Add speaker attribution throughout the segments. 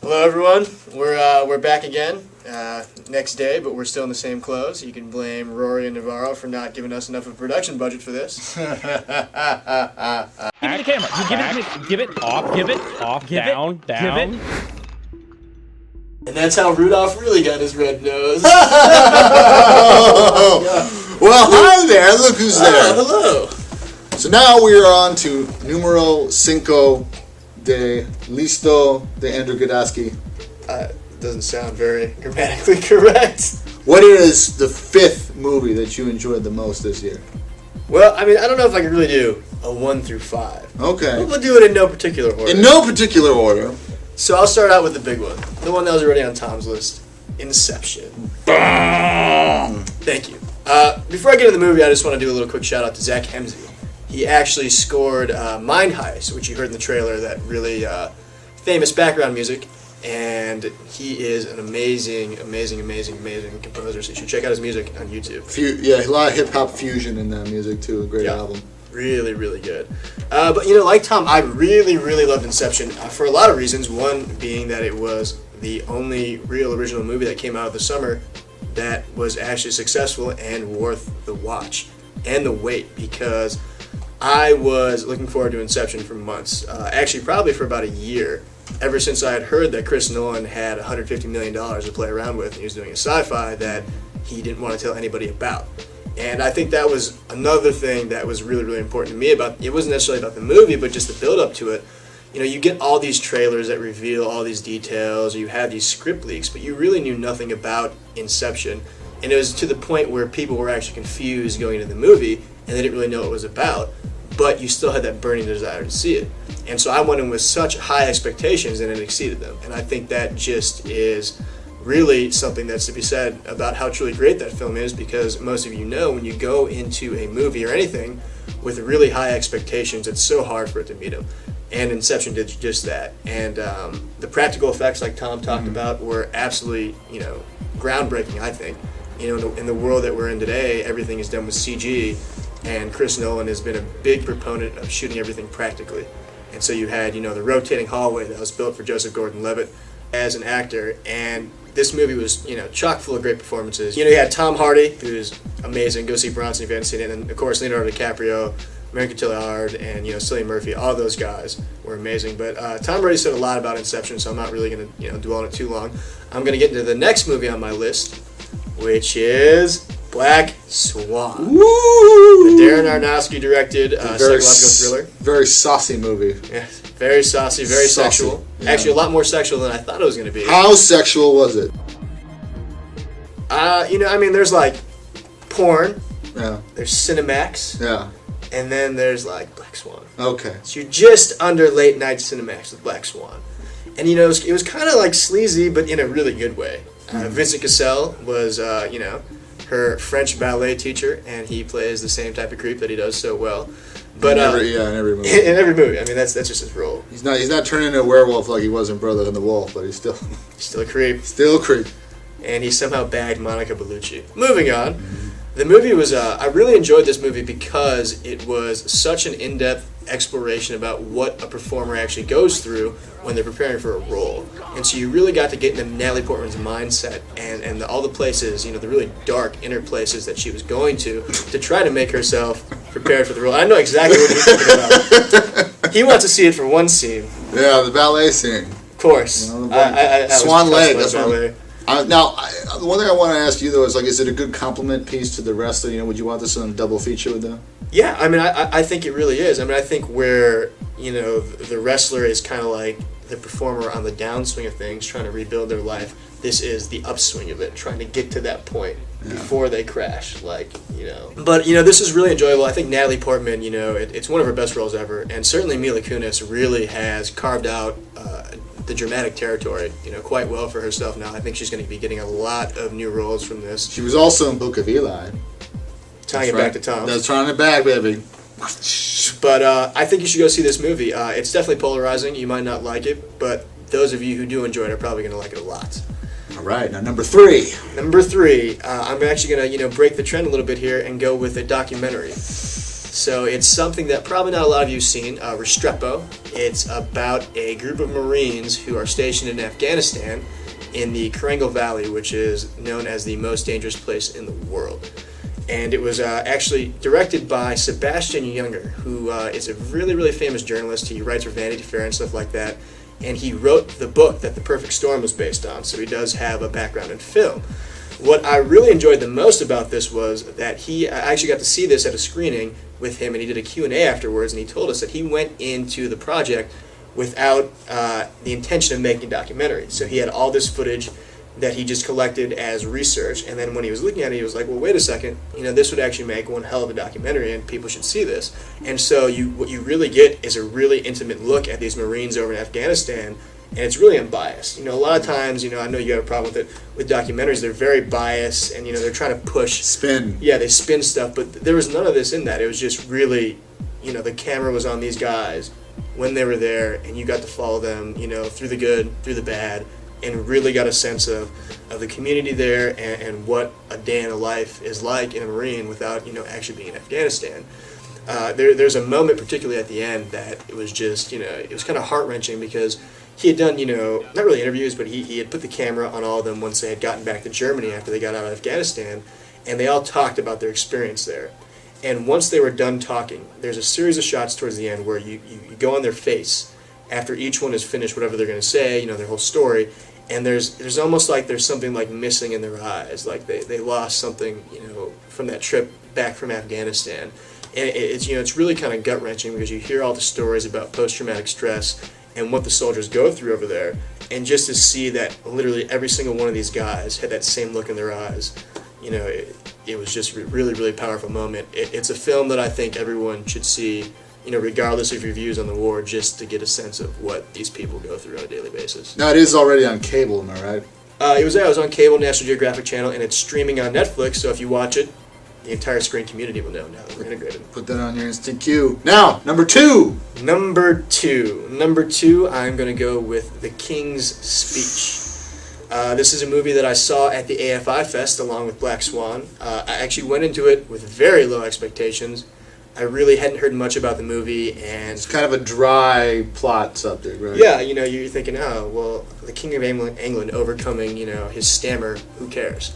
Speaker 1: Hello, everyone. We're back again next day, but we're still in the same clothes. You can blame Rory and Navarro for not giving us enough of a production budget for this.
Speaker 2: Give me the camera. Give it off, down.
Speaker 1: And that's how Rudolph really got his red nose.
Speaker 3: Well, hi there. Look who's there.
Speaker 1: Hello.
Speaker 3: So now we are on to numero cinco de listo de Andrew Gadaski.
Speaker 1: Doesn't sound very grammatically correct.
Speaker 3: What is the fifth movie that you enjoyed the most this year?
Speaker 1: Well, I mean, I don't know if I can really do a 1 through 5.
Speaker 3: Okay.
Speaker 1: We'll do it in no particular order.
Speaker 3: In no particular order.
Speaker 1: So I'll start out with the big one. The one that was already on Tom's list. Inception. Thank you. Before I get into the movie, I just want to do a little quick shout out to Zach Hemsey. He actually scored Mind Heist, which you heard in the trailer, that really famous background music. And he is an amazing composer, so you should check out his music on YouTube.
Speaker 3: A lot of hip-hop fusion in that music, too. A great album.
Speaker 1: Really, really good. But, like Tom, I really, really loved Inception for a lot of reasons. One being that it was the only real original movie that came out of the summer that was actually successful and worth the watch and the wait, because I was looking forward to Inception for months. Actually, probably for about a year. Ever since I had heard that Chris Nolan had $150 million to play around with, and he was doing a sci-fi that he didn't want to tell anybody about. And I think that was another thing that was really, really important to me about, it wasn't necessarily about the movie, but just the build-up to it. You get all these trailers that reveal all these details, or you have these script leaks, but you really knew nothing about Inception. And it was to the point where people were actually confused going into the movie, and they didn't really know what it was about, but you still had that burning desire to see it. And so I went in with such high expectations, and it exceeded them. And I think that just is really something that's to be said about how truly great that film is, because most of you know when you go into a movie or anything with really high expectations, it's so hard for it to meet them. And Inception did just that. And the practical effects, like Tom talked about, were absolutely, groundbreaking, I think. In the world that we're in today, everything is done with CG, and Chris Nolan has been a big proponent of shooting everything practically. And so you had, the rotating hallway that was built for Joseph Gordon-Levitt as an actor, and this movie was, chock full of great performances. You had Tom Hardy, who's amazing. Go see Bronson if you haven't seen it. And, of course, Leonardo DiCaprio, Marion Cotillard, and, Cillian Murphy. All those guys were amazing. But Tom already said a lot about Inception, so I'm not really going to, dwell on it too long. I'm going to get into the next movie on my list, which is Black Swan.
Speaker 3: Woo!
Speaker 1: The Darren Aronofsky directed psychological thriller.
Speaker 3: Very saucy movie.
Speaker 1: Yeah, very saucy, very sexual.
Speaker 3: Yeah.
Speaker 1: Actually, a lot more sexual than I thought it was going to be.
Speaker 3: How sexual was it?
Speaker 1: There's like porn.
Speaker 3: Yeah.
Speaker 1: There's Cinemax.
Speaker 3: Yeah.
Speaker 1: And then there's like Black Swan.
Speaker 3: Okay.
Speaker 1: So you're just under late night Cinemax with Black Swan. And it was kind of like sleazy, but in a really good way. Vincent Cassel was, her French ballet teacher, and he plays the same type of creep that he does so well. But
Speaker 3: in every movie.
Speaker 1: In every movie. I mean, that's just his role.
Speaker 3: He's not turning into a werewolf like he was in Brother and the Wolf, but he's still
Speaker 1: a creep.
Speaker 3: Still a creep.
Speaker 1: And he somehow bagged Monica Bellucci. Moving on. The movie was, I really enjoyed this movie because it was such an in-depth exploration about what a performer actually goes through when they're preparing for a role. And so you really got to get into Natalie Portman's mindset and all the places, the really dark inner places that she was going to try to make herself prepared for the role. I know exactly what you're thinking about. He wants to see it for one scene.
Speaker 3: Yeah, the ballet scene.
Speaker 1: Of course. I
Speaker 3: Swan Lake. That's
Speaker 1: ballet.
Speaker 3: The one thing I want to ask you though is is it a good compliment piece to the wrestler? Would you want this on a double feature with them?
Speaker 1: Yeah, I think it really is. I think where the wrestler is kind of like the performer on the downswing of things, trying to rebuild their life. This is the upswing of it, trying to get to that point before they crash. But this is really enjoyable. I think Natalie Portman, it's one of her best roles ever, and certainly Mila Kunis really has carved out the dramatic territory, quite well for herself now. I think she's going to be getting a lot of new roles from this.
Speaker 3: She was also in Book of Eli.
Speaker 1: Tying it back to Tom.
Speaker 3: That's trying it back, baby.
Speaker 1: But I think you should go see this movie. It's definitely polarizing. You might not like it, but those of you who do enjoy it are probably going to like it a lot.
Speaker 3: All right, now number three.
Speaker 1: I'm actually going to break the trend a little bit here and go with a documentary. So it's something that probably not a lot of you have seen, Restrepo. It's about a group of Marines who are stationed in Afghanistan in the Karangal Valley, which is known as the most dangerous place in the world. And it was actually directed by Sebastian Junger, who is a really, really famous journalist. He writes for Vanity Fair and stuff like that. And he wrote the book that The Perfect Storm was based on, so he does have a background in film. What I really enjoyed the most about this was that I actually got to see this at a screening with him, and he did a Q&A afterwards, and he told us that he went into the project without the intention of making a documentary. So he had all this footage that he just collected as research, and then when he was looking at it, he was like, well, wait a second, this would actually make one hell of a documentary, and people should see this. And so what you really get is a really intimate look at these Marines over in Afghanistan, and it's really unbiased. A lot of times, I know you have a problem with it, with documentaries, they're very biased, and, they're trying to push...
Speaker 3: Spin.
Speaker 1: Yeah, they spin stuff, but there was none of this in that. It was just really, the camera was on these guys when they were there, and you got to follow them, through the good, through the bad, and really got a sense of the community there and what a day in a life is like in a Marine without, actually being in Afghanistan. There's a moment, particularly at the end, that it was just, it was kind of heart-wrenching because he had done, not really interviews, but he had put the camera on all of them once they had gotten back to Germany after they got out of Afghanistan, and they all talked about their experience there. And once they were done talking, there's a series of shots towards the end where you go on their face after each one has finished whatever they're going to say, their whole story, and there's almost like there's something like missing in their eyes, like they lost something, from that trip back from Afghanistan. And it's really kind of gut-wrenching because you hear all the stories about post-traumatic stress and what the soldiers go through over there, and just to see that literally every single one of these guys had that same look in their eyes, it was just a really, really powerful moment. It's a film that I think everyone should see, regardless of your views on the war, just to get a sense of what these people go through on a daily basis.
Speaker 3: Now, it is already on cable, am I right?
Speaker 1: It was on cable, National Geographic Channel, and it's streaming on Netflix, so if you watch it, the entire screen community will know now that we're integrated.
Speaker 3: Put that on your instant queue. Now, number two, I'm
Speaker 1: going to go with The King's Speech. This is a movie that I saw at the AFI Fest along with Black Swan. I actually went into it with very low expectations. I really hadn't heard much about the movie, and
Speaker 3: it's kind of a dry plot subject, right?
Speaker 1: Yeah, you're thinking, oh, well, the King of England overcoming, his stammer, who cares?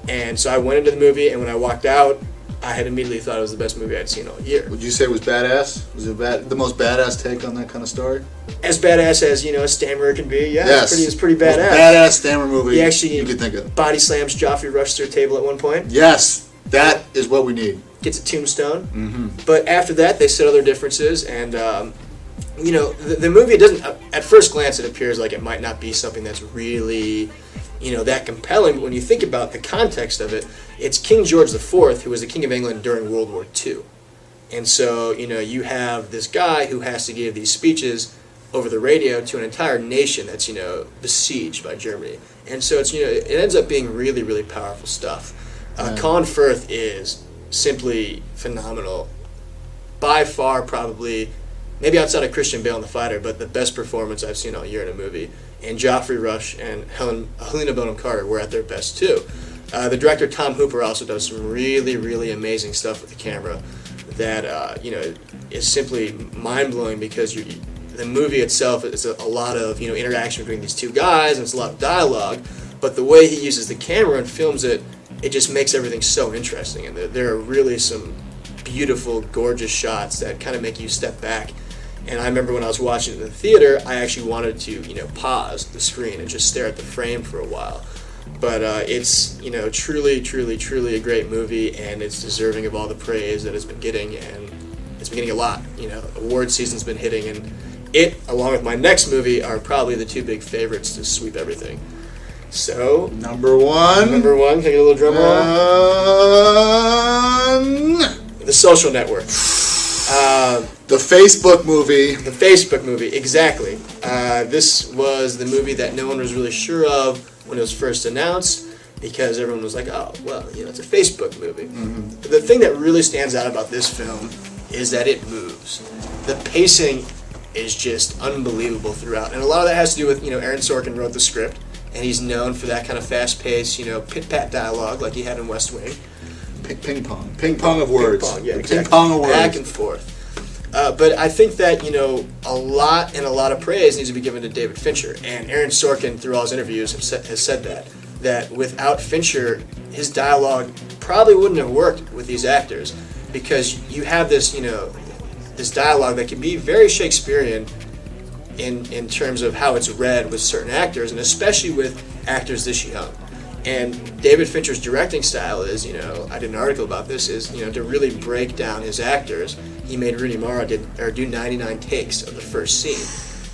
Speaker 1: And so I went into the movie, and when I walked out, I had immediately thought it was the best movie I'd seen all year.
Speaker 3: Would you say it was badass? Was it the most badass take on that kind of story?
Speaker 1: As badass as, a stammerer can be, yeah.
Speaker 3: Yes.
Speaker 1: It's pretty badass.
Speaker 3: Most badass stammer movie
Speaker 1: he actually
Speaker 3: you could think of.
Speaker 1: Body slams Joffrey Rush to a table at one point.
Speaker 3: Yes, that is what we need.
Speaker 1: Gets a tombstone.
Speaker 3: Mm-hmm.
Speaker 1: But after that, they settle their differences, and, the movie, it doesn't, at first glance, it appears like it might not be something that's really... that compelling, but when you think about the context of it, it's King George IV, who was the King of England during World War II. And so, you have this guy who has to give these speeches over the radio to an entire nation that's, besieged by Germany. And so it's, it ends up being really, really powerful stuff. Colin Firth is simply phenomenal. By far, probably, maybe outside of Christian Bale and The Fighter, but the best performance I've seen all year in a movie. And Joffrey Rush and Helena Bonham Carter were at their best too. The director Tom Hooper also does some really, really amazing stuff with the camera that is simply mind-blowing because the movie itself is a lot of interaction between these two guys, and it's a lot of dialogue, but the way he uses the camera and films it, it just makes everything so interesting. And there are really some beautiful, gorgeous shots that kind of make you step back. And I remember when I was watching it in the theater, I actually wanted to, pause the screen and just stare at the frame for a while. But it's, truly, truly, truly a great movie, and it's deserving of all the praise that it's been getting, and it's been getting a lot. Award season's been hitting, and it, along with my next movie, are probably the two big favorites to sweep everything. So,
Speaker 3: Number one,
Speaker 1: can I get a little drum roll? The Social Network.
Speaker 3: The Facebook movie.
Speaker 1: The Facebook movie, exactly. This was the movie that no one was really sure of when it was first announced because everyone was like, oh, well, it's a Facebook movie.
Speaker 3: Mm-hmm.
Speaker 1: The thing that really stands out about this film is that it moves. The pacing is just unbelievable throughout. And a lot of that has to do with, Aaron Sorkin wrote the script, and he's known for that kind of fast-paced, pit-pat dialogue like he had in West Wing.
Speaker 3: ping pong of words.
Speaker 1: Ping pong, yeah,
Speaker 3: The
Speaker 1: exactly.
Speaker 3: Ping pong of words.
Speaker 1: Back and forth. But I think that, a lot of praise needs to be given to David Fincher. And Aaron Sorkin, through all his interviews, has said that without Fincher, his dialogue probably wouldn't have worked with these actors, because you have this, this dialogue that can be very Shakespearean in terms of how it's read with certain actors, and especially with actors this young. And David Fincher's directing style is, I did an article about this, is, to really break down his actors. He made Rooney Mara do 99 takes of the first scene,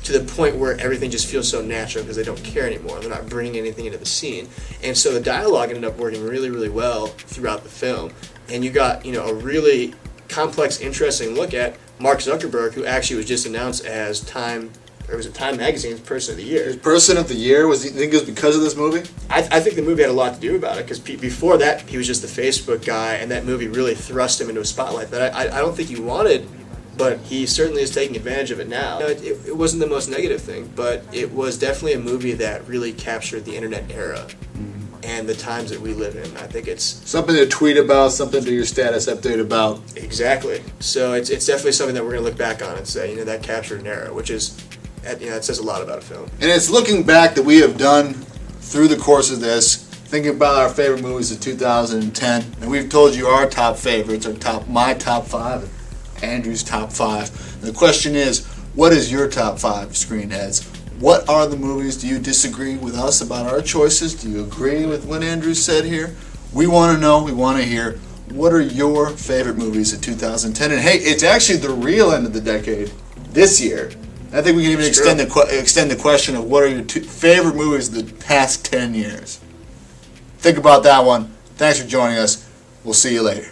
Speaker 1: to the point where everything just feels so natural because they don't care anymore. They're not bringing anything into the scene. And so the dialogue ended up working really, really well throughout the film. And you got, a really complex, interesting look at Mark Zuckerberg, who actually was just announced as Time Magazine's Person of the Year.
Speaker 3: His Person of the Year, you think it was because of this movie?
Speaker 1: I think the movie had a lot to do about it, because before that he was just the Facebook guy, and that movie really thrust him into a spotlight that I don't think he wanted, but he certainly is taking advantage of it now. It wasn't the most negative thing, but it was definitely a movie that really captured the internet era and the times that we live in. I think it's
Speaker 3: something to tweet about, something to your status update about.
Speaker 1: Exactly. So it's definitely something that we're going to look back on and say, that captured an era, which is, it says a lot about a film.
Speaker 3: And it's looking back that we have done through the course of this, thinking about our favorite movies of 2010, and we've told you our top favorites, my top 5, Andrew's top 5. And the question is, what is your top 5, Screenheads? What are the movies? Do you disagree with us about our choices? Do you agree with what Andrew said here? We want to know, we want to hear, what are your favorite movies of 2010? And hey, it's actually the real end of the decade this year. I think we can even extend the question of what are your favorite movies of the past 10 years. Think about that one. Thanks for joining us. We'll see you later.